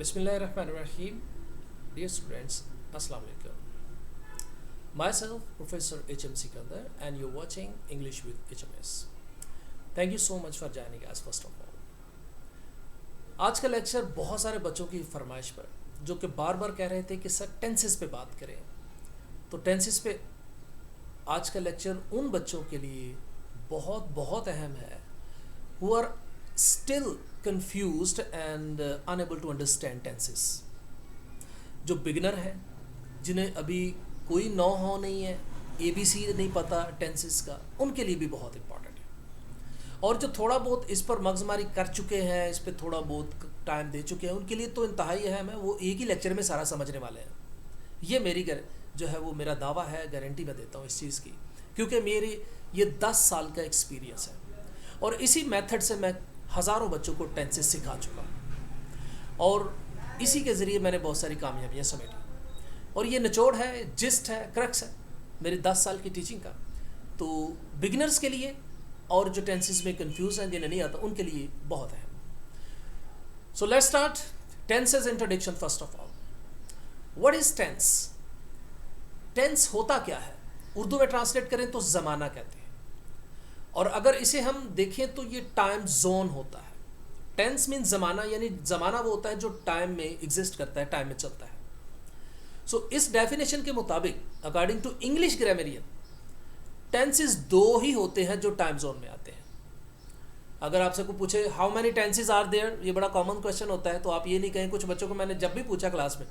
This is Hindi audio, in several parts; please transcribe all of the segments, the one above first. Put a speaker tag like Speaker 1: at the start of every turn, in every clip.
Speaker 1: Bismillahirrahmanirrahim. Dear students, Assalamu alaikum. Myself, Professor H.M. Sikandar, and you're watching English with HMS. Thank you so much for joining us first of all. आज का लेक्चर बहुत सारे बच्चों की फरमाइश पर जो कि बार बार कह रहे थे कि सर टेंसेस पे बात करें, तो टेंसेस पे आज का लेक्चर उन बच्चों के लिए बहुत बहुत अहम है who are still confused and unable to understand tenses. जो बिगिनर है, जिन्हें अभी कोई नो हो नहीं है, ABC नहीं पता टेंसेस का, उनके लिए भी बहुत इंपॉर्टेंट है. और जो थोड़ा बहुत इस पर मगजमारी कर चुके हैं, इस पर थोड़ा बहुत टाइम दे चुके हैं, उनके लिए तो इंतहाई अहम है. वो एक ही लेक्चर में सारा समझने वाले हैं. ये मेरी जो है वो मेरा दावा है, गारंटी मैं देता हूँ इस चीज़ की, क्योंकि मेरी ये 10 साल का एक्सपीरियंस है और इसी मेथड से मैं हज़ारों बच्चों को टेंसेस सिखा चुका हूँ और इसी के ज़रिए मैंने बहुत सारी कामयाबियाँ समेटी. और ये निचोड़ है, जिस्ट है, क्रक्स है मेरी 10 साल की टीचिंग का. तो बिगिनर्स के लिए और जो टेंसेस में कंफ्यूज हैं, जिन्हें नहीं आता, उनके लिए बहुत है. So let's start. Tenses introduction. First of all, what is tense? Tense होता क्या है? उर्दू में ट्रांसलेट करें तो ज़माना कहते हैं, और अगर इसे हम देखें तो ये टाइम जोन होता है. टेंस मीन ज़माना, यानी ज़माना वो होता है जो टाइम में एग्जिस्ट करता है, टाइम में चलता है. सो इस डेफिनेशन के मुताबिक, अकॉर्डिंग टू इंग्लिश ग्रामरियन, टेंसेस 2 ही होते हैं जो टाइम जोन में आते हैं. अगर आपसे कोई पूछे how many tenses are there, ये बड़ा कॉमन क्वेश्चन होता है, तो आप ये नहीं कहें. कुछ बच्चों को मैंने जब भी पूछा क्लास में,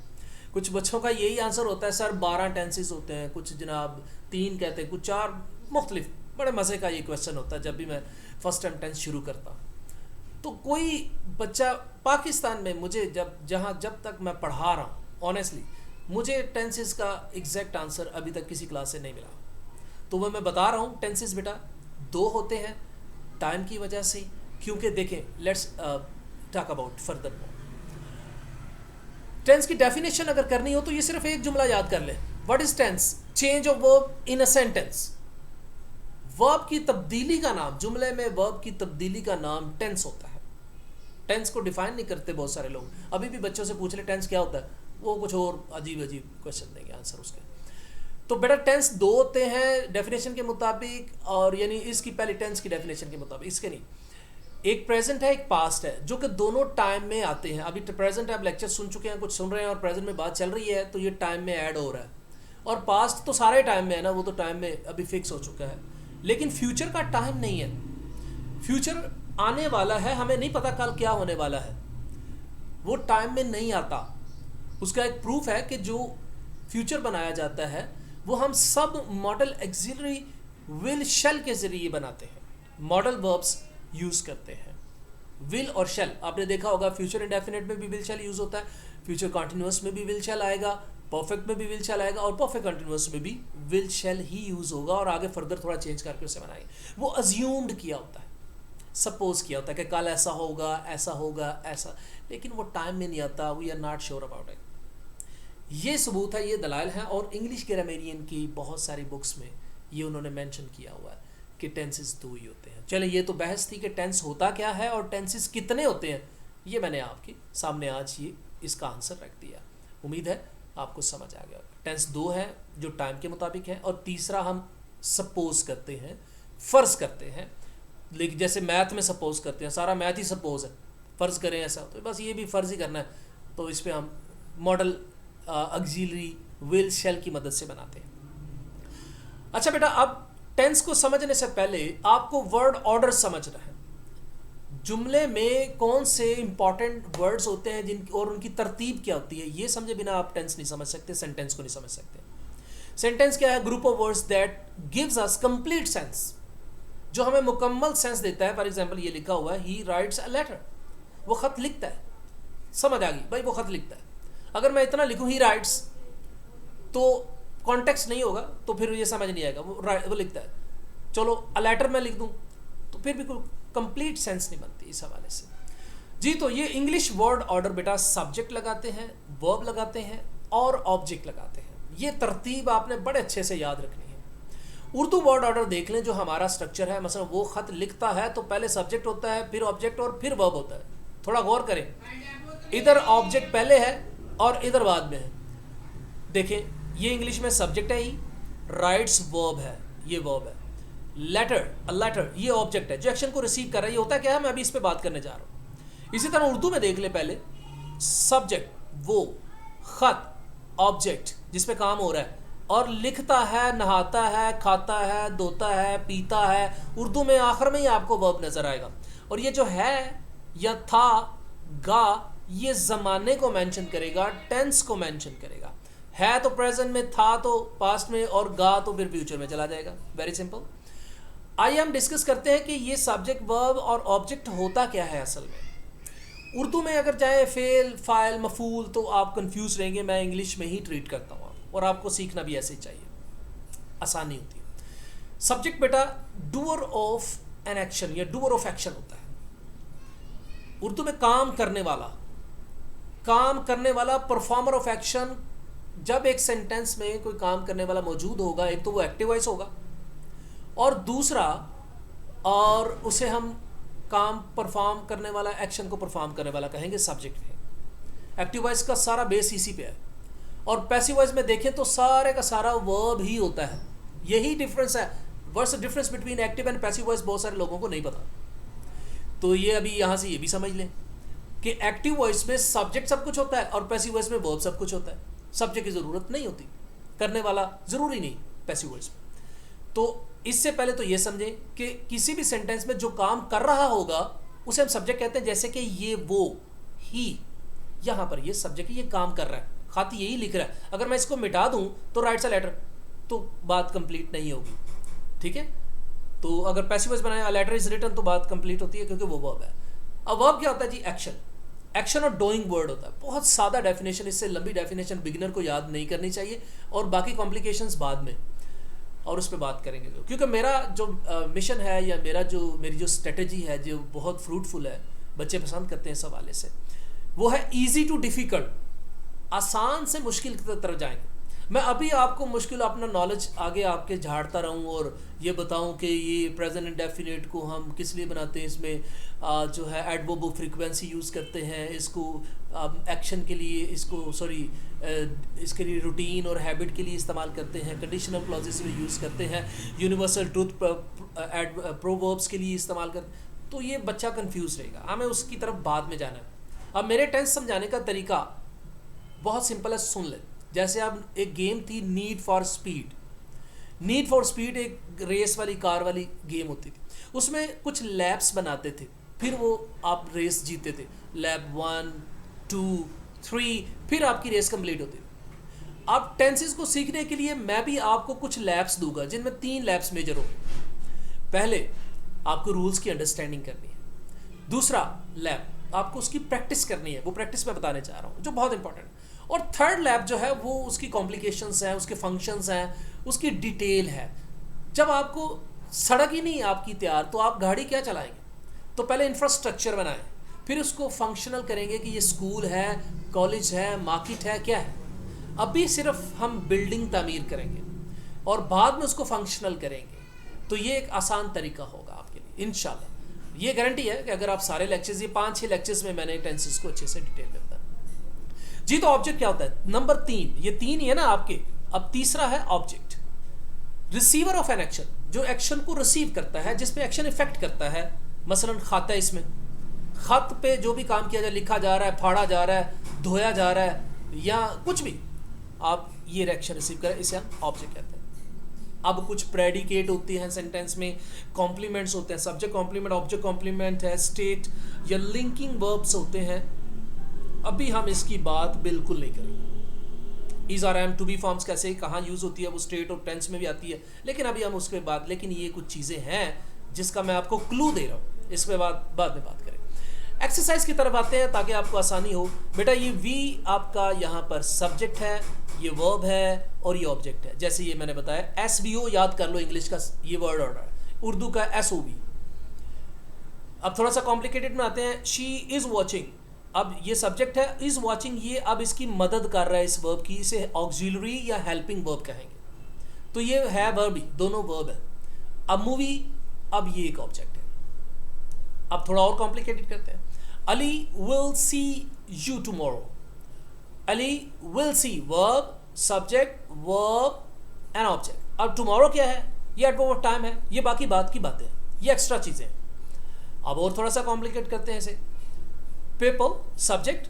Speaker 1: कुछ बच्चों का यही आंसर होता है, सर 12 टेंसेस होते हैं, कुछ जनाब 3 कहते हैं, कुछ 4, मुख्तलिफ. बड़े मज़े का ये क्वेश्चन होता है जब भी मैं फर्स्ट टाइम टेंस शुरू करता हूँ. तो कोई बच्चा पाकिस्तान में मुझे जब तक मैं पढ़ा रहा हूँ, ऑनेस्टली मुझे टेंसेस का एग्जैक्ट आंसर अभी तक किसी क्लास से नहीं मिला. तो वह मैं बता रहा हूँ, टेंसेस बेटा 2 होते हैं टाइम की वजह से. क्योंकि देखें, let's talk about further. Tense की डेफिनेशन अगर करनी हो तो ये सिर्फ एक जुमला याद कर ले. What is tense? Change of verb in a sentence. Verb की तब्दीली का नाम, जुमले में वर्ब की तब्दीली का नाम टेंस होता है. टेंस को डिफाइन नहीं करते बहुत सारे लोग. अभी भी बच्चों से पूछ ले टेंस क्या होता है, वो कुछ और अजीब अजीब क्वेश्चन देंगे आंसर उसके. तो बेटा टेंस 2 होते हैं डेफिनेशन के मुताबिक, और यानी इसकी पहली टेंस की डेफिनेशन के मुताबिक, इसके नहीं. एक प्रेजेंट है, एक पास्ट है, जो कि दोनों टाइम में आते हैं. अभी प्रेजेंट आप लेक्चर सुन चुके हैं, कुछ सुन रहे हैं, और प्रेजेंट में बात चल रही है, तो ये टाइम में ऐड हो रहा है. और पास्ट तो सारे टाइम में है ना, वो तो टाइम में अभी फिक्स हो चुका है. लेकिन फ्यूचर का टाइम नहीं है. फ्यूचर आने वाला है, हमें नहीं पता कल क्या होने वाला है, वो टाइम में नहीं आता. उसका एक प्रूफ है कि जो फ्यूचर बनाया जाता है वो हम सब मॉडल एक्सिलरी विल शेल के जरिए बनाते हैं. मॉडल वर्ब्स यूज करते हैं, विल और शेल. आपने देखा होगा फ्यूचर इंडेफिनिट में भी विल शेल यूज होता है, फ्यूचर कॉन्टिन्यूअस में भी विल शेल आएगा, परफेक्ट में भी विल शेल आएगा, और परफेक्ट कंटिन्यूअस में भी विल शेल ही यूज होगा, और आगे फर्दर थोड़ा चेंज करके उसे बनाएंगे. वो अज्यूम्ड किया होता है, सपोज किया होता है कि कल ऐसा होगा, ऐसा होगा, ऐसा, लेकिन वो टाइम में नहीं आता. We are not sure about it. ये सबूत है, ये दलाइल है, और इंग्लिश ग्रामरियन की बहुत सारी बुक्स में ये उन्होंने मेंशन किया हुआ है कि टेंसेस 2 ही होते हैं. चले, ये तो बहस थी कि टेंस होता क्या है और टेंसेस कितने होते हैं. ये मैंने आपके सामने आज ये इसका आंसर रख दिया. उम्मीद है आपको समझ आ गया. टेंस 2 है जो टाइम के मुताबिक है, और तीसरा हम सपोज करते हैं, फ़र्ज़ करते हैं. लेकिन जैसे मैथ में सपोज करते हैं, सारा मैथ ही सपोज है. फ़र्ज़ करें ऐसा, तो बस ये भी फ़र्ज़ ही करना है. तो इस पर हम मॉडल ऑक्सिलरी विल शेल की मदद से बनाते हैं. अच्छा बेटा, अब टेंस को समझने से पहले आपको वर्ड ऑर्डर समझना है. जुमले में कौन से इंपॉर्टेंट वर्ड्स होते हैं जिन और उनकी तरतीब क्या होती है, ये समझे बिना आप टेंस नहीं समझ सकते, सेंटेंस को नहीं समझ सकते. सेंटेंस क्या है? Group of words that gives us complete sense, जो हमें मुकम्मल सेंस देता है. फॉर एग्जांपल ये लिखा हुआ है, ही राइट्स अ लेटर, वो खत लिखता है. समझ आ गई भाई, वो खत लिखता है. अगर मैं इतना लिखूं ही राइट्स, तो कॉन्टेक्स्ट नहीं होगा, तो फिर ये समझ नहीं आएगा. वो लिखता है. चलो अ लेटर मैं लिख दूं तो फिर भी कोई कंप्लीट सेंस नहीं बनती इस हवाले से. जी, तो ये इंग्लिश वर्ड ऑर्डर बेटा, सब्जेक्ट लगाते हैं, वर्ब लगाते हैं और ऑब्जेक्ट लगाते हैं. ये तरतीब आपने बड़े अच्छे से याद रखनी है. उर्दू वर्ड ऑर्डर देख लें, जो हमारा स्ट्रक्चर है. मसलन वो खत लिखता है तो पहले सब्जेक्ट होता है, फिर ऑब्जेक्ट और फिर वर्ब होता है. थोड़ा गौर करें. इधर ऑब्जेक्ट पहले है और इधर बाद में है। देखें, ये इंग्लिश में सब्जेक्ट है, ही राइट्स वर्ब है, ये वर्ब है। लेटर, अ लेटर, ये ऑब्जेक्ट है जो एक्शन को रिसीव कर रहा है। ये होता क्या है, मैं अभी इस पे बात करने जा रहा हूँ। इसी तरह उर्दू में देख ले, पहले सब्जेक्ट वो, खत ऑब्जेक्ट जिस पे काम हो रहा है, और लिखता है, नहाता है, खाता है, धोता है, पीता है। उर्दू में आखिर में ही आपको वर्ब नजर आएगा। और ये जो है या था, गा, ये ज़माने को मेंशन करेगा, टेंस को मेंशन करेगा। है तो प्रेजेंट में, था तो पास्ट में, और गा तो फिर फ्यूचर में चला जाएगा। Very simple. आइए हम डिस्कस करते हैं कि ये सब्जेक्ट, वर्ब और ऑब्जेक्ट होता क्या है असल में। उर्दू में अगर जाए फेल, फाइल, मफूल, तो आप कंफ्यूज रहेंगे। मैं इंग्लिश में ही ट्रीट करता हूँ, और आपको सीखना भी ऐसे ही चाहिए, आसानी होती है। सब्जेक्ट बेटा डूअर ऑफ एन एक्शन या डूअर ऑफ एक्शन होता है। उर्दू में काम करने वाला, काम करने वाला, परफॉर्मर ऑफ एक्शन। जब एक सेंटेंस में कोई काम करने वाला मौजूद होगा, एक तो वो एक्टिव वॉइस होगा, और दूसरा, और उसे हम काम परफॉर्म करने वाला, एक्शन को परफॉर्म करने वाला कहेंगे सब्जेक्ट है। एक्टिव वॉइस का सारा बेस इसी पे है। और पैसिव वॉइस में देखें तो सारे का सारा वर्ब ही होता है। यही डिफरेंस है। What's the difference between active and passive voice बहुत सारे लोगों को नहीं पता। तो ये अभी यहाँ से ये भी समझ लें कि एक्टिव वॉइस में सब्जेक्ट सब कुछ होता है और पैसिव वॉइस में वर्ब सब कुछ होता है। सब्जेक्ट की ज़रूरत नहीं होती, करने वाला ज़रूरी नहीं पैसिव वॉइस में। तो इससे पहले तो ये समझें कि किसी भी सेंटेंस में जो काम कर रहा होगा उसे हम सब्जेक्ट कहते हैं। जैसे कि ये, वो, ही, यहाँ पर ये सब्जेक्ट, ये काम कर रहा है, खाती यही लिख रहा है। अगर मैं इसको मिटा दूं तो राइट्स अ लेटर, तो बात कंप्लीट नहीं होगी। ठीक है। तो अगर पैसिव वॉइस बनाए, अ लेटर इज रिटन, तो बात कंप्लीट होती है क्योंकि वो वर्ब है। अब वर्ब क्या होता है जी? एक्शन। एक्शन और डूइंग वर्ड होता है। बहुत सादा डेफिनेशन, इससे लंबी डेफिनेशन बिगिनर को याद नहीं करनी चाहिए, और बाकी कॉम्प्लिकेशंस बाद में, और उस पर बात करेंगे। क्योंकि मेरा जो मिशन है, या मेरी जो स्ट्रेटजी है, जो बहुत फ्रूटफुल है, बच्चे पसंद करते हैं इस हवाले से, वो है ईजी टू डिफ़िकल्ट, आसान से मुश्किल की तरफ जाएंगे। मैं अभी आपको मुश्किल, अपना नॉलेज आगे आपके झाड़ता रहूं और ये बताऊं कि ये प्रेजेंट इंडेफिनिट को हम किस लिए बनाते हैं। इसमें जो है एडवर्ब ऑफ फ्रीक्वेंसी यूज़ करते हैं, इसको एक्शन के लिए, इसके लिए रूटीन और हैबिट के लिए इस्तेमाल करते हैं, कंडीशनल क्लॉजेस में यूज़ करते हैं, यूनिवर्सल ट्रूथ प्रोवर्ब्स के लिए इस्तेमाल करते हैं। तो ये बच्चा कंफ्यूज रहेगा, हमें उसकी तरफ बाद में जाना है। अब मेरे टेंस समझाने का तरीका बहुत सिंपल है, सुन ले। जैसे अब एक गेम थी need for speed. Need for speed एक रेस वाली, कार वाली गेम होती थी। उसमें कुछ लैप्स बनाते थे, फिर वो आप रेस जीते थे। लैप 1, 2, 3, फिर आपकी रेस कंप्लीट होती थी। अब टेंसेस को सीखने के लिए मैं भी आपको कुछ लैप्स दूंगा, जिनमें 3 लैप्स मेजर हो। पहले आपको रूल्स की अंडरस्टैंडिंग करनी है। दूसरा लैप, आपको उसकी प्रैक्टिस करनी है। वो प्रैक्टिस मैं बताने चाह रहा हूँ, जो बहुत इंपॉर्टेंट है। और थर्ड लैप जो है, वो उसकी कॉम्प्लिकेशंस हैं, उसके फंक्शंस हैं, उसकी डिटेल है। जब आपको सड़क ही नहीं आपकी तैयार, तो आप गाड़ी क्या चलाएंगे? तो पहले इंफ्रास्ट्रक्चर बनाएं, फिर उसको फंक्शनल करेंगे कि ये स्कूल है, कॉलेज है, मार्केट है, क्या है। अभी सिर्फ हम बिल्डिंग तामीर करेंगे और बाद में उसको फंक्शनल करेंगे। तो ये एक आसान तरीका होगा आपके लिए इंशाल्लाह। ये गारंटी है कि अगर आप सारे लेक्चर्स, ये 5-6 लेक्चर्स में मैंने टेंसेस को अच्छे से डिटेल में बताया जी। तो ऑब्जेक्ट क्या होता है? नंबर 3, ये 3 ही है ना आपके। अब तीसरा है object, receiver of an action, जो एक्शन को रिसीव करता है, जिस पे एक्शन इफेक्ट करता है। मसलन खाता है, इसमें खत पे जो भी काम किया जाए, लिखा जा रहा है, फाड़ा जा रहा है, धोया जा रहा है, या कुछ भी, आप ये एक्शन रिसीव करें, इसे हम ऑब्जेक्ट कहते हैं। अब कुछ प्रेडिकेट होती हैं सेंटेंस में, कॉम्प्लीमेंट्स होते हैं, सब्जेक्ट कॉम्प्लीमेंट, ऑब्जेक्ट कॉम्प्लीमेंट है, स्टेट या लिंकिंग वर्ब्स होते हैं। अभी हम इसकी बात बिल्कुल नहीं करेंगे। Is are am, to be forms कैसे, कहाँ यूज़ होती है, वो स्टेट और टेंस में भी आती है, लेकिन अभी हम उसके बाद, लेकिन ये कुछ चीज़ें हैं जिसका मैं आपको क्लू दे रहा हूँ, इस पर बाद में बात करें। एक्सरसाइज की तरफ आते हैं ताकि आपको आसानी हो। बेटा ये वी आपका यहाँ पर सब्जेक्ट है, ये वर्ब है, और ये ऑब्जेक्ट है। जैसे ये मैंने बताया, SVO याद कर लो, इंग्लिश का ये वर्ड ऑर्डर है, उर्दू का SOV। अब थोड़ा सा कॉम्प्लिकेटेड में आते हैं। शी इज़ वॉचिंग, अब ये सब्जेक्ट है, इज वॉचिंग, ये अब इसकी मदद कर रहा है इस वर्ब की, इसे ऑक्सिलरी या हेल्पिंग वर्ब कहेंगे। तो ये है वर्ब ही, दोनों वर्ब है। अब मूवी, अब ये एक ऑब्जेक्ट है। अब थोड़ा और कॉम्प्लिकेटेड करते हैं। Ali will see you tomorrow. Ali will see verb, subject, verb and object. अब tomorrow क्या है? ये एडवर्ब टाइम है, ये बाकी बात की बातें, ये एक्स्ट्रा चीज़ें। अब और थोड़ा सा कॉम्प्लिकेट करते हैं इसे। People, subject,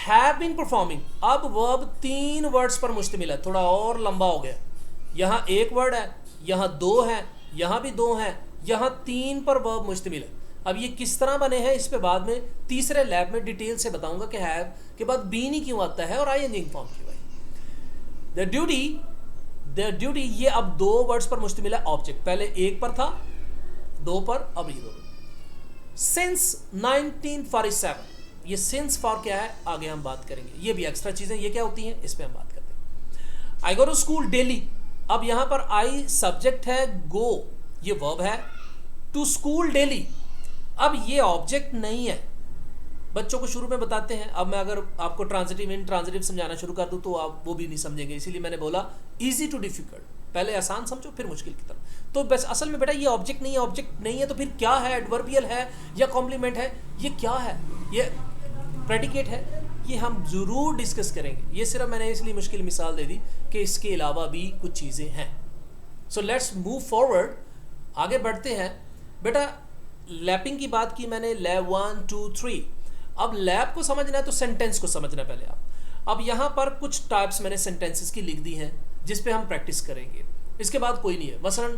Speaker 1: have been performing। अब वर्ब 3 वर्ड्स पर मुश्तमिल है, थोड़ा और लंबा हो गया। यहाँ एक वर्ड है, यहाँ 2 हैं, यहाँ भी 2 हैं, यहाँ 3 पर वर्ब मुश्तमिल है। अब ये किस तरह बने हैं इस पे बाद में तीसरे लैब में डिटेल से बताऊंगा कि हैव के बाद बीन ही क्यों आता है और आईएनजी फॉर्म क्यों है। द ड्यूटी ये अब 2 वर्ड्स पर मुश्तमिल है ऑब्जेक्ट, पहले एक पर था, 2 पर, अब ये 2। सिंस 1947, ये सिंस फॉर क्या है आगे हम बात करेंगे, ये भी एक्स्ट्रा चीजें ये क्या होती हैं इस पे हम बात करते हैं। आई गो टू स्कूल डेली, अब यहां पर आई सब्जेक्ट है, गो ये वर्ब है, टू स्कूल डेली अब ये ऑब्जेक्ट नहीं है। बच्चों को शुरू में बताते हैं, अब मैं अगर आपको ट्रांजिटिव इन ट्रांजिटिव समझाना शुरू कर दूं तो आप वो भी नहीं समझेंगे, इसीलिए मैंने बोला इजी टू डिफिकल्ट, पहले आसान समझो फिर मुश्किल की तरफ। तो बस असल में बेटा ये ऑब्जेक्ट नहीं है, ऑब्जेक्ट नहीं है तो फिर क्या है, एडवर्बियल है या कॉम्प्लीमेंट है, ये क्या है, ये प्रेडिकेट है, ये हम जरूर डिस्कस करेंगे। ये सिर्फ मैंने इसलिए मुश्किल मिसाल दे दी कि इसके अलावा भी कुछ चीज़ें हैं। सो लेट्स मूव फॉरवर्ड, आगे बढ़ते हैं। बेटा लैपिंग की बात की मैंने, लैब 1 2 3। अब लैब को समझना है तो सेंटेंस को समझना पहले आप। अब यहाँ पर कुछ टाइप्स मैंने सेंटेंसेस की लिख दी हैं जिस पे हम प्रैक्टिस करेंगे, इसके बाद कोई नहीं है। मसलन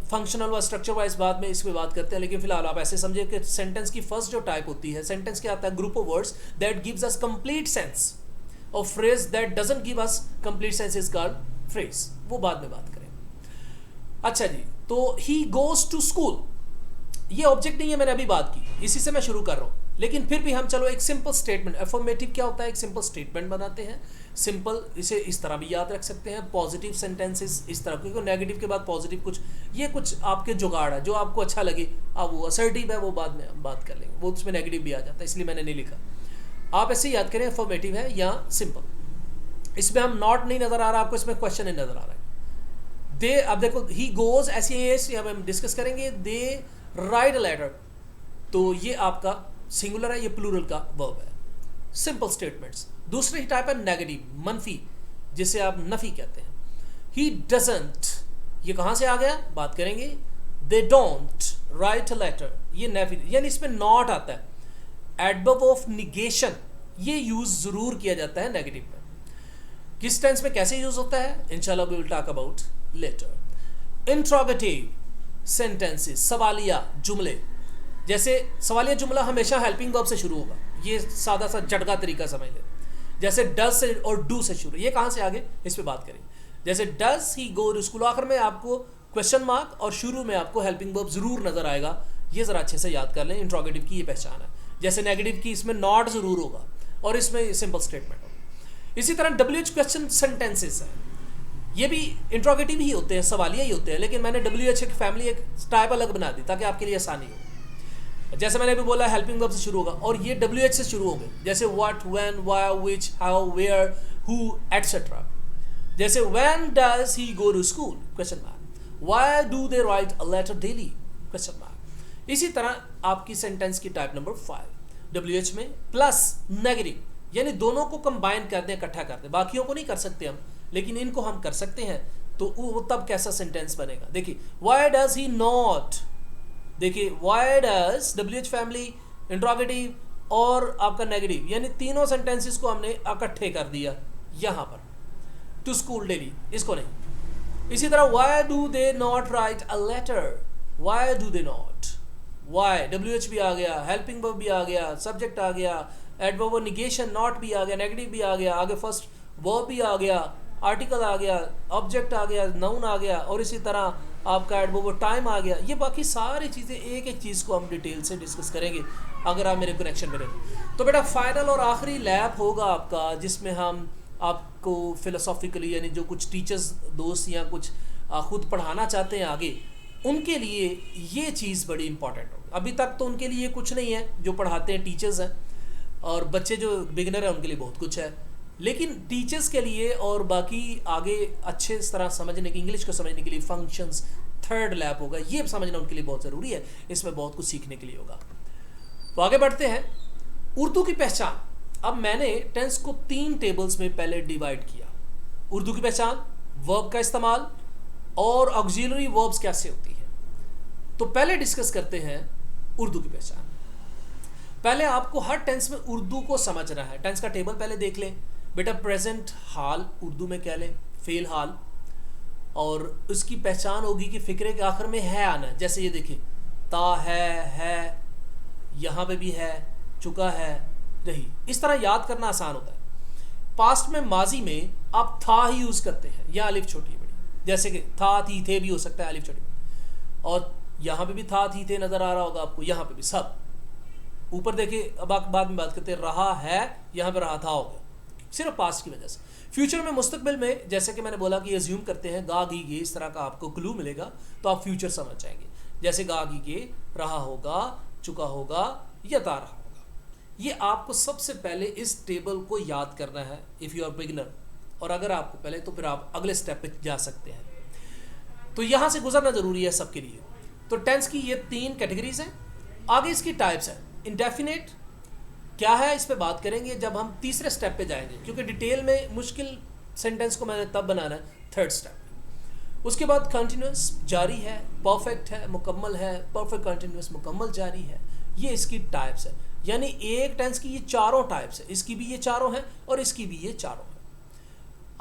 Speaker 1: फंक्शनल व स्ट्रक्चर वाइज बाद में इस पर बात करते हैं, लेकिन फिलहाल आप ऐसे समझे कि सेंटेंस की फर्स्ट जो टाइप होती है, सेंटेंस क्या आता है, group of words that gives us complete sense, और phrase that doesn't give us complete sense is called phrase, वो बाद में बात करेंगे। अच्छा जी, तो ही गोज टू स्कूल, ये ऑब्जेक्ट नहीं है, मैंने अभी बात की, इसी से मैं शुरू कर रहा हूँ, लेकिन फिर भी हम चलो एक सिंपल स्टेटमेंट, अफर्मेटिव क्या होता है, एक सिंपल स्टेटमेंट बनाते हैं। सिंपल इसे इस तरह भी याद रख सकते हैं, पॉजिटिव सेंटेंसेस इस तरह, क्योंकि नेगेटिव के बाद पॉजिटिव कुछ, ये कुछ आपके जुगाड़ है जो आपको अच्छा लगे। अब वो असर्टिव है वो बाद में हम बात कर लेंगे, वो उसमें नेगेटिव भी आ जाता है, इसलिए मैंने नहीं लिखा। आप ऐसे याद करें, अफर्मेटिव है या सिंपल। इसमें हम नॉट नहीं नजर आ रहा आपको, इसमें क्वेश्चन नहीं नजर आ रहा है। दे, अब देखो ही गोज, ऐसे हम डिस्कस करेंगे। दे राइट अ लेटर, तो ये आपका सिंगुलर है, ये प्लूरल का वर्ब है। Simple statements. दूसरी टाइप है नेगेटिव, मनफी, जिसे आप नफी कहते हैं। ही डजंट, ये कहां से आ गया बात करेंगे। They don't write a letter, ये नेफी, यानी इसमें नॉट आता है। एडवर्ब ऑफ निगेशन, ये यूज जरूर किया जाता है नेगेटिव में। किस टेंस में कैसे यूज होता है, इंशाल्लाह we will talk about later. Interrogative sentences, सवालिया जुमले, जैसे सवालिया जुमला हमेशा हेल्पिंग वर्ब से शुरू होगा, ये सादा सा झटका तरीका समझ ले। जैसे डज से और डू से शुरू, ये कहाँ से आगे इस पे बात करेंगे। जैसे does he go to school, आखिर में आपको क्वेश्चन मार्क और शुरू में आपको हेल्पिंग वर्ब जरूर नजर आएगा, ये जरा अच्छे से याद कर लें। इंट्रोगेटिव की ये पहचान है। जैसे नेगेटिव की इसमें नॉट जरूर होगा और इसमें सिंपल स्टेटमेंट होगा। इसी तरह WH क्वेश्चन सेंटेंसेस है, ये भी इंट्रोगेटिव ही होते हैं, सवालिया ही होते हैं, लेकिन मैंने WH एक फैमिली एक टाइप अलग बना दी ताकि आपके लिए आसानी हो। जैसे मैंने अभी बोला हेल्पिंग वर्ब से शुरू होगा, और ये WH से शुरू होंगे, जैसे what, when, why, which, how, where, who, etcetera. जैसे when does he go to school, question mark. Why do they write a letter daily, question mark. इसी तरह आपकी सेंटेंस की टाइप नंबर 5 WH में प्लस नेगेटिव, यानी दोनों को कंबाइन कर दें, इकट्ठा कर दें। बाकियों को नहीं कर सकते हम, लेकिन इनको हम कर सकते हैं, तो वो तब कैसा सेंटेंस बनेगा। देखिए व्हाई डज ही नॉट, देखिए why does WH family, interrogative और आपका नेगेटिव, यानी तीनों सेंटेंसेस को हमने इकट्ठे कर दिया यहाँ पर। टू स्कूल डेली, इसको नहीं। इसी तरह why do they not write a letter, why do they not, why WH भी आ गया, हेल्पिंग वर्ब भी आ गया, सब्जेक्ट आ गया, एडवर्ब ऑफ निगेशन नॉट भी आ गया, नेगेटिव भी आ गया, आगे फर्स्ट वर्ब भी आ गया, आर्टिकल आ गया, ऑब्जेक्ट आ गया, नाउन आ गया, और इसी तरह आपका एडवर्ब टाइम आ गया। ये बाकी सारी चीज़ें एक एक चीज़ को हम डिटेल से डिस्कस करेंगे अगर आप मेरे कनेक्शन में रहें। तो बेटा फाइनल और आखिरी लैब होगा आपका, जिसमें हम आपको फिलोसॉफिकली, यानी जो कुछ टीचर्स दोस्त या कुछ खुद पढ़ाना चाहते हैं आगे, उनके लिए ये चीज़ बड़ी इंपॉर्टेंट होगी। अभी तक तो उनके लिए कुछ नहीं है, जो पढ़ाते हैं टीचर्स हैं, और बच्चे जो बिगिनर हैं उनके लिए बहुत कुछ है, लेकिन टीचर्स के लिए और बाकी आगे अच्छे तरह समझने की, इंग्लिश को समझने के लिए फंक्शंस थर्ड लैब होगा, ये समझना उनके लिए बहुत ज़रूरी है। इसमें बहुत कुछ सीखने के लिए होगा। तो आगे बढ़ते हैं। उर्दू की पहचान। अब मैंने टेंस को 3 टेबल्स में पहले डिवाइड किया। उर्दू की पहचान, वर्ब का इस्तेमाल और ऑक्सिलरी वर्ब्स कैसे होती है। तो पहले डिस्कस करते हैं उर्दू की पहचान। पहले आपको हर टेंस में उर्दू को समझना है। टेंस का टेबल पहले देख लें बेटा। प्रेजेंट हाल उर्दू में कह लें फेल हाल, और उसकी पहचान होगी कि फिक्रे के आखिर में है आना। जैसे ये देखिए, ता है, यहाँ पे भी है, चुका है, रही। इस तरह याद करना आसान होता है। पास्ट में, माजी में आप था ही यूज़ करते हैं या अलिफ छोटी बड़ी, जैसे कि था थी थे भी हो सकता है अलिफ छोटी बड़ी। और यहाँ पे भी था थी थे नज़र आ रहा होगा आपको, यहाँ पे भी सब। ऊपर देखिए, अब आप बाद में बात करते हैं, रहा है, यहाँ पे रहा था होगा, सिर्फ पास्ट की वजह से। फ्यूचर में, मुस्तकबिल में, जैसे कि मैंने बोला कि एज्यूम करते हैं गा गी गे, इस तरह का आपको क्लू मिलेगा तो आप फ्यूचर समझ जाएंगे। जैसे गा गी गे, रहा होगा, चुका होगा या ता रहा होगा। ये आपको सबसे पहले इस टेबल को याद करना है इफ़ यू आर बिगिनर, और अगर आपको पहले तो फिर आप अगले स्टेप पे जा सकते हैं। तो यहाँ से गुजरना ज़रूरी है सबके लिए। तो टेंस की ये 3 कैटेगरीज हैं। आगे इसकी टाइप्स हैं। इंडेफिनेट क्या है, इस पे बात करेंगे जब हम तीसरे स्टेप पे जाएंगे, क्योंकि डिटेल में मुश्किल सेंटेंस को मैंने तब बनाना है 3rd स्टेप। उसके बाद कंटिन्यूस, जारी है, परफेक्ट है, मुकम्मल है, परफेक्ट कंटिन्यूस, मुकम्मल जारी है। ये इसकी टाइप्स है। यानी एक टेंस की ये 4 टाइप्स है। इसकी भी ये 4 हैं और इसकी भी ये 4 हैं।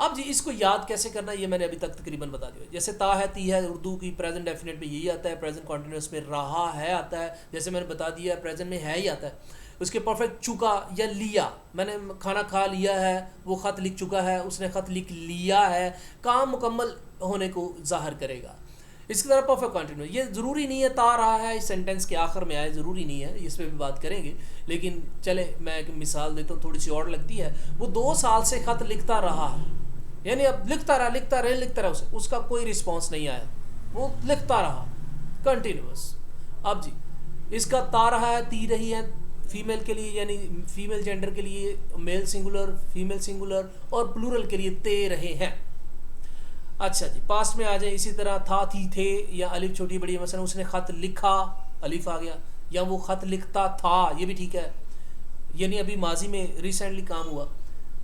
Speaker 1: अब जी इसको याद कैसे करना, ये मैंने अभी तक तकरीबन बता दिया। जैसे ता है, ती है, उर्दू की प्रेजेंट डेफिनेट में यही आता है, प्रेजेंट कॉन्टिन्यूस में रहा है आता है, जैसे मैंने बता दिया प्रेजेंट में है ही आता है। उसके परफेक्ट चुका या लिया, मैंने खाना खा लिया है, वो ख़त लिख चुका है, उसने ख़त लिख लिया है, काम मुकम्मल होने को जाहिर करेगा। इसकी तरह परफेक्ट कॉन्टिन्यूस, ये ज़रूरी नहीं है ता रहा है इस सेंटेंस के आखिर में आए, ज़रूरी नहीं है, इस पर भी बात करेंगे। लेकिन चले मैं एक मिसाल देता हूँ, थोड़ी सी और लगती है। वो 2 साल से ख़त लिखता रहा है, यानी अब लिखता रहा उसका कोई रिस्पॉन्स नहीं आया, वो लिखता रहा कंटिन्यूस। अब जी इसका ता रहा है, ती रही है, फीमेल के लिए यानी फीमेल जेंडर के लिए मेल सिंगुलर, फीमेल सिंगुलर, और प्लूरल के लिए ते रहे हैं। अच्छा जी, पास्ट में आ जाए। इसी तरह था, थी, थे या अलिफ छोटी बड़ी, मसलन उसने ख़त लिखा, अलिफ आ गया, या वो ख़त लिखता था, ये भी ठीक है, यानी अभी माजी में रिसेंटली काम हुआ।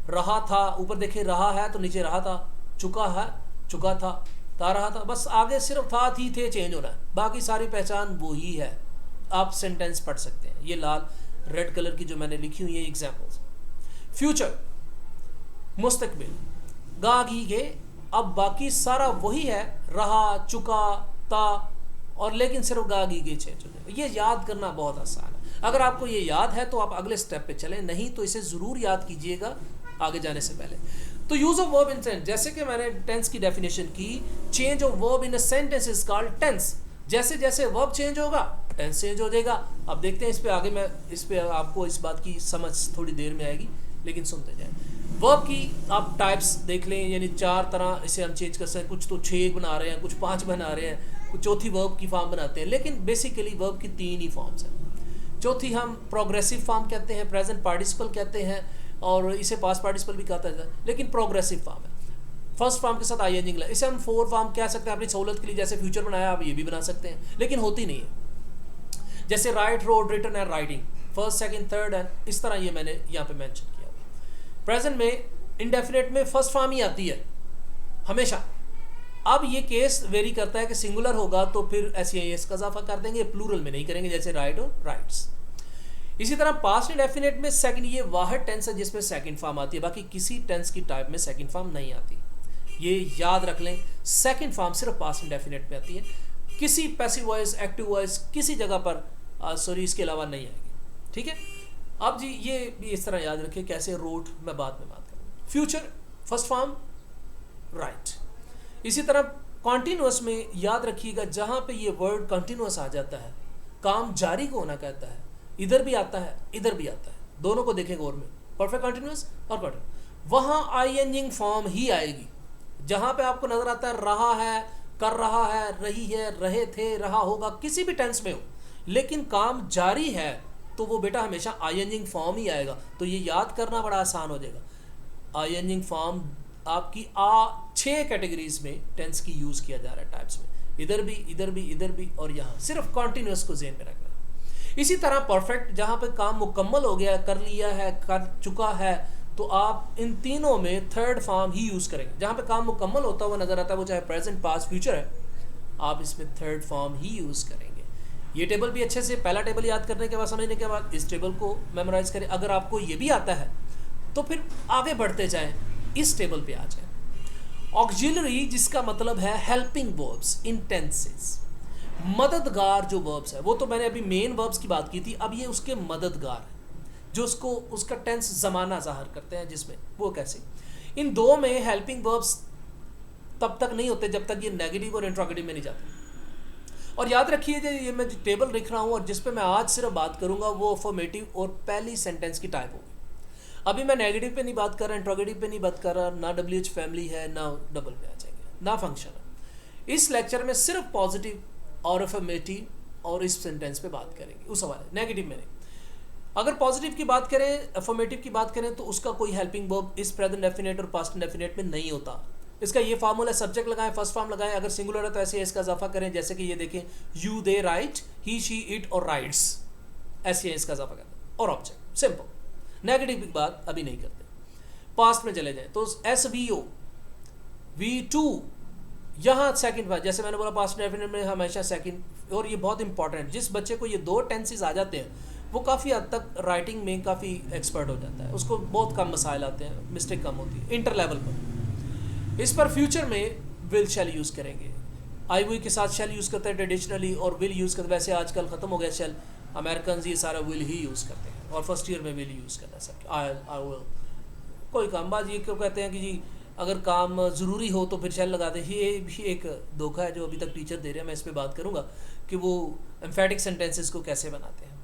Speaker 1: रहा था, ऊपर देखे रहा है तो नीचे रहा था, चुका है, चुका था, ता रहा था। बस आगे सिर्फ था, थी, थे चेंज होना है, बाकी सारी पहचान वही है। आप सेंटेंस पढ़ सकते हैं। ये लाल रेड कलर की जो मैंने लिखी हुई है एग्जाम्पल्स। फ्यूचर, मुस्तकबिल, गा गी गे, अब बाकी सारा वही है, रहा, चुका, ता, और लेकिन सिर्फ गा गी गे चेंज हो जाएगा। ये याद करना बहुत आसान है। अगर आपको ये याद है तो आप अगले स्टेप पे चलें, नहीं तो इसे ज़रूर याद कीजिएगा आगे जाने से पहले। तो use of verb in sentence, जैसे कि मैंने टेंस की डेफिनेशन की, change of verb in a sentence is called tense. जैसे जैसे वर्ब चेंज होगा टेंस चेंज हो जाएगा। अब देखते हैं इस पे आगे, मैं इस पे आपको इस बात की समझ थोड़ी देर में आएगी, लेकिन सुनते जाएं। वर्ब की आप टाइप्स देख लें, यानी 4 तरह इसे हम चेंज कर सकते हैं। कुछ तो 6 बना रहे हैं, कुछ 5 बना रहे हैं, कुछ चौथी वर्ब की फॉर्म बनाते हैं, लेकिन बेसिकली वर्ब की 3 ही फॉर्म्स हैं। चौथी हम प्रोग्रेसिव फॉर्म कहते हैं, प्रेजेंट पार्टिसिपल कहते हैं, और इसे पास्ट पार्टिसिपल भी कहता है, लेकिन प्रोग्रेसिव फॉर्म है। फर्स्ट फॉर्म के साथ आई एन जी, इसे हम 4 फॉर्म कह सकते हैं अपनी सहूलत के लिए। जैसे फ्यूचर बनाया, आप ये भी बना सकते हैं, लेकिन होती नहीं है। जैसे write, wrote, written and writing, first, second, third and इस तरह, ये मैंने यहाँ पे मेंशन किया हुआ। प्रेजेंट में इंडेफिनेट में फर्स्ट फॉर्म ही आती है हमेशा। अब ये केस वेरी करता है कि सिंगुलर होगा तो फिर एस का इजाफा कर देंगे, प्लूरल में नहीं करेंगे, जैसे राइट और राइट्स। इसी तरह पास्ट इंडेफिनेट में सेकंड, ये वाहिद टेंस है जिसमें सेकंड फॉर्म आती है, बाकी किसी टेंस की टाइप में सेकंड फॉर्म नहीं आती। ये याद रख लें, सेकंड फॉर्म सिर्फ पास्ट इंडेफिनेट में आती है, किसी पैसिव वॉइस, एक्टिव वॉइस किसी जगह पर इसके अलावा नहीं आएगी। ठीक है। अब जी ये भी इस तरह याद रखें, कैसे रोट मैं बाद में बात करूँगा। Future first form right. इसी तरह कॉन्टिन्यूस में याद रखिएगा, जहाँ पे ये वर्ड कॉन्टिन्यूस आ जाता है, काम जारी को होना कहता है, इधर भी आता है इधर भी आता है, दोनों को देखें गौर में, परफेक्ट कॉन्टिन्यूस और कॉन्टिन्यूस, वहाँ आईएनजिंग फॉर्म ही आएगी। जहाँ पे आपको नजर आता है रहा है, कर रहा है, रही है, रहे थे, रहा होगा, किसी भी टेंस में हो, लेकिन काम जारी है तो वो बेटा हमेशा आईएनजिंग फॉर्म ही आएगा। तो ये याद करना बड़ा आसान हो जाएगा। आईएनजिंग फॉर्म आपकी 6 कैटेगरीज में टेंस की यूज़ किया जा रहा है टाइप्स में, इधर भी, इधर भी, इधर भी, और यहाँ सिर्फ कॉन्टिन्यूस को ज़हन में रखना। इसी तरह परफेक्ट, जहाँ पे काम मुकम्मल हो गया, कर लिया है, कर चुका है, तो आप इन तीनों में थर्ड फॉर्म ही यूज़ करेंगे। जहाँ पे काम मुकम्मल होता हुआ नज़र आता है, वो चाहे प्रेजेंट, पास्ट, फ्यूचर है, आप इसमें थर्ड फॉर्म ही यूज़ करेंगे। ये टेबल भी अच्छे से, पहला टेबल याद करने के बाद, समझने के बाद इस टेबल को मेमोराइज करें। अगर आपको ये भी आता है तो फिर आगे बढ़ते जाएं, इस टेबल पे आ जाएं। ऑक्सिलरी, जिसका मतलब है हेल्पिंग वर्ब्स इन टेंसेस, मददगार जो वर्ब्स है, वो तो मैंने अभी मेन वर्ब्स की बात की थी, अब ये उसके मददगार है जो उसको उसका टेंस ज़माना ज़ाहिर करते हैं, जिसमें वो कैसे, इन दो में हेल्पिंग वर्ब्स तब तक नहीं होते जब तक ये नेगेटिव और इंट्रोगेटिव में नहीं जाते। और याद रखिए, ये मैं जो टेबल लिख रहा हूँ और जिस पे मैं आज सिर्फ बात करूँगा, वो अफर्मेटिव और पहली सेंटेंस की टाइप होगी। अभी मैं नेगेटिव पे नहीं बात कर रहा, इंट्रोगेटिव पे नहीं बात कर रहा, ना WH फैमिली है, ना डबल पे आ जाएंगे, ना फंक्शन है। इस लेक्चर में सिर्फ पॉजिटिव और अफर्मेटिव और इस सेंटेंस पे बात करेंगे, उस हवाले, नेगेटिव में नहीं। अगर पॉजिटिव की बात करें, अफर्मेटिव की बात करें, तो उसका कोई हेल्पिंग वर्ब इस प्रेजेंट डेफिनेट और पास्ट डेफिनेट में नहीं होता। इसका ये फार्मूला, सब्जेक्ट लगाएं, फर्स्ट फॉर्म लगाएं, अगर सिंगुलर है तो ऐसे इसका इजाफा करें, जैसे कि ये देखें, you, they, right, he, she, it और राइट्स, ऐसे इसका इजाफा करते हैं, और ऑब्जेक्ट, सिंपल। नेगेटिव की बात अभी नहीं करते। पास्ट में चले जाएं तो SVO, V2, यहाँ सेकंड बार, जैसे मैंने बोला पास्ट डेफिनेट में हमेशा सेकंड, और ये बहुत इंपॉर्टेंट, जिस बच्चे को ये दो टेंसेस आ जाते हैं वो काफ़ी हद तक राइटिंग में काफ़ी एक्सपर्ट हो जाता है, उसको बहुत कम मसाइल आते हैं, मिस्टेक कम होती है इंटर लेवल पर। इस पर फ्यूचर में विल शैल यूज़ करेंगे। आई वी के साथ शैल यूज़ करते हैं ट्रेडिशनली, और विल यूज़ करते हैं, वैसे आजकल ख़त्म हो गया शैल, अमेरिकन ये सारा विल ही यूज़ करते हैं, और फर्स्ट ईयर में विल यूज़ करना है सब। आई विल, कोई काम बाज, ये क्यों कहते हैं कि जी अगर काम ज़रूरी हो तो फिर शैल लगाते हैं, ये भी एक धोखा है जो अभी तक टीचर दे रहे हैं। मैं इस पर बात करूँगा कि वो एम्फेटिक सेंटेंसेस को कैसे बनाते हैं।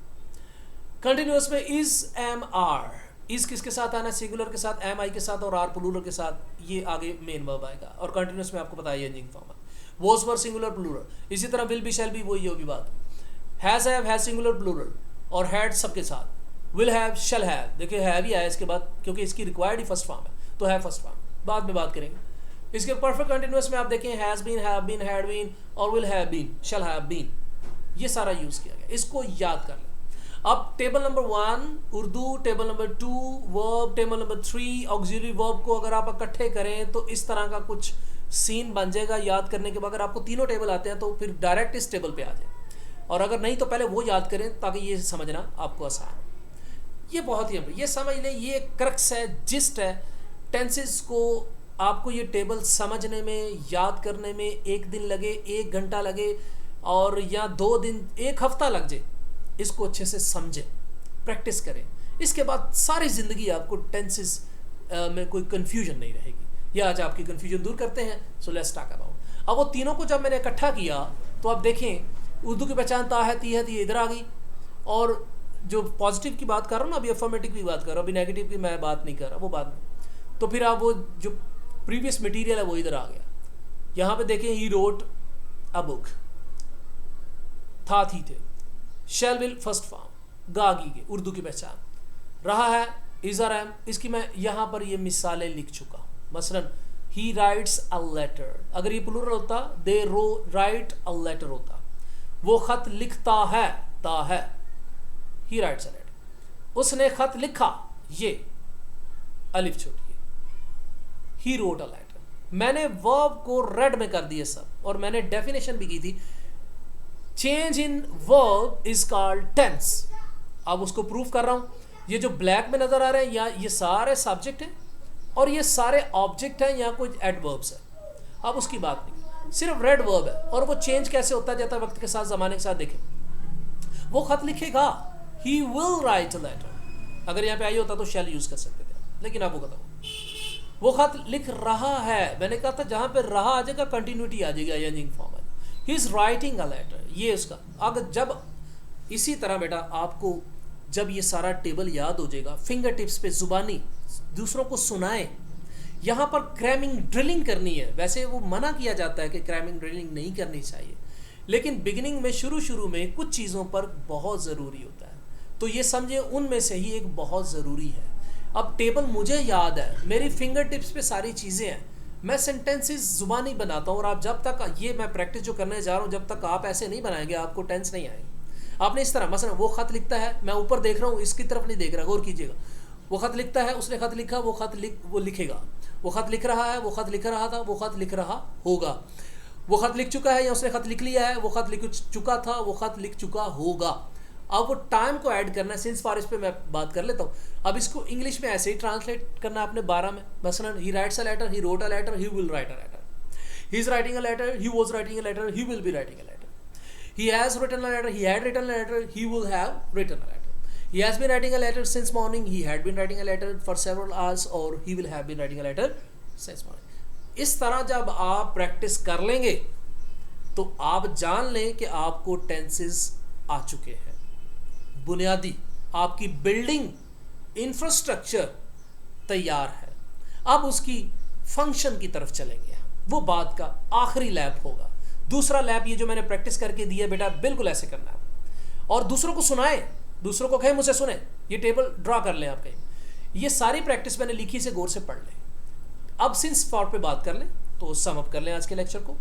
Speaker 1: कंटिन्यूस में इज, एम, आर, इज किसके साथ आना है, सिंगुलर के साथ, एम आई के साथ, और आर प्लूरल के साथ, ये आगे मेन वर्ब आएगा। और कंटिन्यूस में आपको पता है एंजिंग फॉर्म है, वॉज वर सिंगुलर प्लूरल। इसी तरह विल बी, शैल बी, वही होगी बात। Has, have, has singular plural, और हैड सबके साथ। विल हैव, शैल हैव, देखिए हैव ही आया इसके बाद, क्योंकि इसकी रिक्वायर्ड ही फर्स्ट फॉर्म है, तो है फर्स्ट फॉर्म, बाद में बात करेंगे। इसके परफेक्ट कंटिन्यूस में आप देखें, has been, have been, had been, और will have been, shall have been, ये सारा यूज़ किया गया। इसको याद कर लें। अब table number 1 Urdu, table number 2 verb, table number 3 auxiliary verb को अगर आप इकट्ठे करें तो इस तरह का कुछ सीन बन जाएगा याद करने के बाद। अगर आपको तीनों टेबल आते हैं तो फिर डायरेक्ट इस टेबल पे आ जाए, और अगर नहीं तो पहले वो याद करें ताकि ये समझना आपको आसान हो। ये बहुत ही, ये समझ लें, ये क्रक्स है, जिस्ट है टेंसेस को। आपको ये टेबल समझने में, याद करने में 1 दिन लगे, 1 घंटा लगे, और या 2 दिन, 1 हफ्ता लग जाए, इसको अच्छे से समझें, प्रैक्टिस करें। इसके बाद सारी ज़िंदगी आपको टेंसेस में कोई कन्फ्यूजन नहीं रहेगी। ये आज आपकी कन्फ्यूजन दूर करते हैं। So let's talk about. अब वो तीनों को जब मैंने इकट्ठा किया तो आप देखें, उर्दू की पहचान ता है, ती है, ती इधर आ गई, और जो पॉजिटिव की बात कर रहा हूँ ना, अभी अफर्मेटिव की बात कर रहा हूँ, अभी नेगेटिव की मैं बात नहीं कर रहा, वो बाद में। तो फिर आप वो जो प्रीवियस मटीरियल है वो इधर आ गया। यहाँ पे देखें, ही रोट अ बुक, था, थी, थे, शैल, विल फर्स्ट फॉर्म, गागी के उर्दू की पहचान, रहा है, इज, आर, एम, इसकी मैं यहाँ पर ये मिसालें लिख चुका हूँ। मसलन ही राइट्स अ लेटर, अगर ये प्लूरल होता, दे राइट अ लेटर होता। वो खत लिखता है, ता है, ही राइट्स अ लेटर। उसने खत लिखा, ये अलिफ छोटी है, ही रोट अ लेटर। मैंने वर्ब को रेड में कर दिया सब, और मैंने डेफिनेशन भी की थी, change in verb is called tense. अब उसको प्रूफ कर रहा हूं। ये जो ब्लैक में नजर आ रहे हैं, या ये सारे सब्जेक्ट हैं और ये सारे ऑब्जेक्ट हैं, या कुछ एडवर्ब्स है। अब उसकी बात नहीं, सिर्फ रेड वर्ब है, और वो चेंज कैसे होता जाता है वक्त के साथ, जमाने के साथ। देखें, वो खत लिखेगा, he will write a letter. अगर यहाँ पे आई होता तो शैल यूज कर सकते थे, लेकिन अब वो खत्म। वो खत लिख रहा है, मैंने कहा था जहां पे रहा आ जाएगा कंटिन्यूटी आ जाएगा, एंडिंग फॉर्म है। He is writing a letter, ये उसका। अगर जब इसी तरह बेटा आपको जब ये सारा टेबल याद हो जाएगा, फिंगर टिप्स पे जुबानी दूसरों को सुनाए। यहाँ पर क्रैमिंग ड्रिलिंग करनी है। वैसे वो मना किया जाता है कि क्रैमिंग ड्रिलिंग नहीं करनी चाहिए, लेकिन बिगिनिंग में, शुरू में कुछ चीज़ों पर बहुत ज़रूरी होता है, तो ये समझे उनमें से ही एक बहुत ज़रूरी है। अब टेबल मुझे याद है, मेरी फिंगर टिप्स पे सारी चीज़ें हैं, मैं सेंटेंसेस जुबानी बनाता हूँ, और आप जब तक ये मैं प्रैक्टिस जो करने जा रहा हूँ, जब तक आप ऐसे नहीं बनाएंगे आपको टेंस नहीं आएगी। आपने इस तरह मसलन वो खत लिखता है, मैं ऊपर देख रहा हूँ, इसकी तरफ नहीं देख रहा, गौर कीजिएगा। वो खत लिखता है, उसने खत लिखा, वो लिखेगा। वो खत लिख रहा है, वो खत लिख रहा था, वो खत लिख रहा होगा। वो खत लिख चुका है या उसने खत लिख लिया है, वो खत लिख चुका था, वो खत लिख चुका होगा। अब वो टाइम को ऐड करना है। सिंस फॉर इस पे मैं बात कर लेता हूँ। अब इसको इंग्लिश में ऐसे ही ट्रांसलेट करना है आपने 12 में। मसलन he writes a letter, he wrote a letter, he will write a letter. He is writing a letter, he was writing a letter, he will be writing a letter. He has written a letter, he had written a letter, he will have written a letter. He has been writing a letter since morning, he had been writing a letter for several hours, or he will have been writing a letter since morning. इस तरह जब आप प्रैक्टिस कर लेंगे तो आप जान लें कि आपको टेंसेस आ चुके हैं। बुनियादी आपकी बिल्डिंग इंफ्रास्ट्रक्चर तैयार है। अब उसकी फंक्शन की तरफ चलेंगे। वो बात का आखिरी लैप होगा। दूसरा लैप ये जो मैंने प्रैक्टिस करके दिया बेटा, बिल्कुल ऐसे करना है। और दूसरों को सुनाए, दूसरों को कहें मुझसे सुने, ये टेबल ड्रा कर लें आप कहीं। ये सारी प्रैक्टिस मैंने लिखी से गौर से पढ़ लें। अब सिंस फॉर पे बात कर लें तो सम अप कर लें आज के लेक्चर को।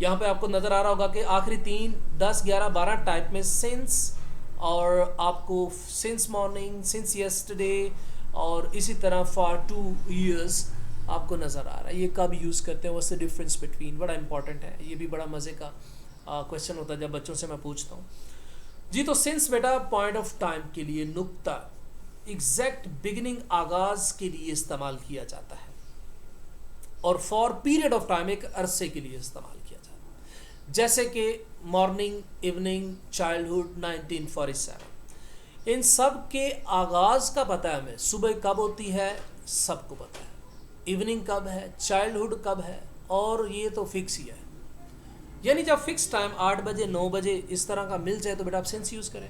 Speaker 1: यहाँ पे आपको नज़र आ रहा होगा कि आखिरी 3, 10, 11, 12 टाइप में सिंस, और आपको सिंस मॉर्निंग, सिंस यस्टरडे, और इसी तरह फॉर 2 years आपको नज़र आ रहा है। ये कब यूज़ करते हैं, व्हाट्स द डिफरेंस बिटवीन, बड़ा इंपॉर्टेंट है। ये भी बड़ा मज़े का क्वेश्चन होता है जब बच्चों से मैं पूछता हूँ जी। तो सिंस बेटा पॉइंट ऑफ टाइम के लिए, नुक्ता, एग्जैक्ट बिगिनिंग, आगाज़ के लिए इस्तेमाल किया जाता है, और फॉर पीरियड ऑफ टाइम, एक अरसे के लिए इस्तेमाल किया जाता है। जैसे कि मॉर्निंग, इवनिंग, चाइल्डहुड, 1947, इन सब के आगाज़ का पता है हमें। सुबह कब होती है सबको पता है, इवनिंग कब है, चाइल्डहुड कब है, और ये तो फिक्स ही है। यानी जब फिक्स टाइम 8 बजे 9 बजे इस तरह का मिल जाए तो बेटा आप सिंस यूज़ करें।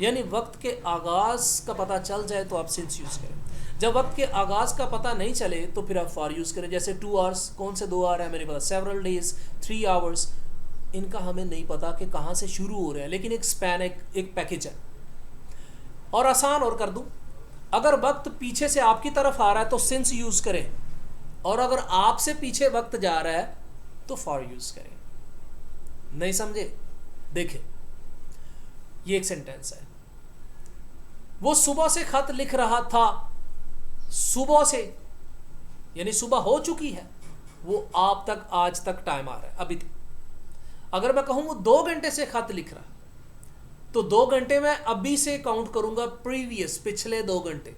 Speaker 1: यानी वक्त के आगाज़ का पता चल जाए तो आप सिंस यूज़ करें। जब वक्त के आगाज़ का पता नहीं चले तो फिर आप फॉर यूज़ करें। जैसे 2 hours, कौन से 2 hour है हमें नहीं पता, सेवरल डेज, 3 hours, इनका हमें नहीं पता कि कहाँ से शुरू हो रहे हैं, लेकिन एक स्पैन, एक पैकेज है। और आसान और कर दूँ, अगर वक्त पीछे से आपकी तरफ आ रहा है तो सिंस यूज़ करें, और अगर आपसे पीछे वक्त जा रहा है तो फॉर यूज़ करें। नहीं समझे? देखें, ये एक सेंटेंस है। वो सुबह से खत लिख रहा था, सुबह से यानी सुबह हो चुकी है, वो आप तक, आज तक टाइम आ रहा है, अभी तक। अगर मैं कहूँ वो 2 घंटे से खत लिख रहा, तो 2 घंटे में अभी से काउंट करूंगा, प्रीवियस, पिछले 2 घंटे,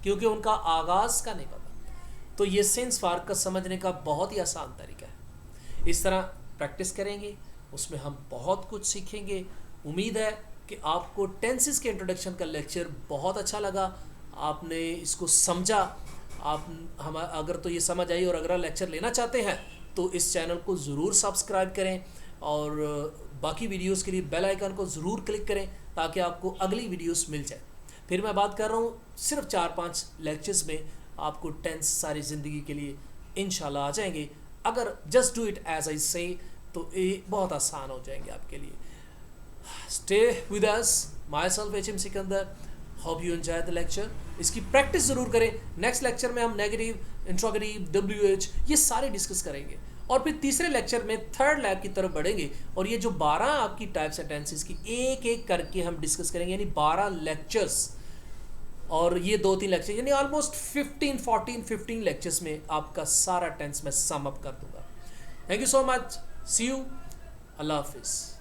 Speaker 1: क्योंकि उनका आगाज का नहीं पता। तो ये सिंस फॉर का समझने का बहुत ही आसान तरीका है। इस तरह प्रैक्टिस करेंगे, उसमें हम बहुत कुछ सीखेंगे। उम्मीद है कि आपको टेंसेस के इंट्रोडक्शन का लेक्चर बहुत अच्छा लगा, आपने इसको समझा। आप हम अगर तो ये समझ आई और अगला लेक्चर लेना चाहते हैं तो इस चैनल को ज़रूर सब्सक्राइब करें, और बाकी वीडियोस के लिए बेल आइकन को ज़रूर क्लिक करें ताकि आपको अगली वीडियोस मिल जाए। फिर मैं बात कर रहा हूँ सिर्फ 4-5 लेक्चर्स में आपको टेंस सारी ज़िंदगी के लिए इंशाल्लाह आ जाएंगे। अगर just do it as I say तो ये बहुत आसान हो जाएंगे आपके लिए। Stay with us, myself HM Sikandar. Hope you enjoy the lecture. इसकी प्रैक्टिस ज़रूर करें। नेक्स्ट लेक्चर में हम नेगेटिव, इंट्रोगेटिव, WH ये सारे डिस्कस करेंगे, और फिर तीसरे लेक्चर में थर्ड लैब की तरफ बढ़ेंगे, और ये जो 12 आपकी टाइप्स एंड टेंसेस की एक एक करके हम डिस्कस करेंगे, यानी 12 लेक्चर्स, और ये 2-3 लेक्चर, यानी ऑलमोस्ट 15 लेक्चर्स में आपका सारा टेंस मैं सम अप कर दूंगा। Thank you so much, see you, अल्लाह हाफिज़।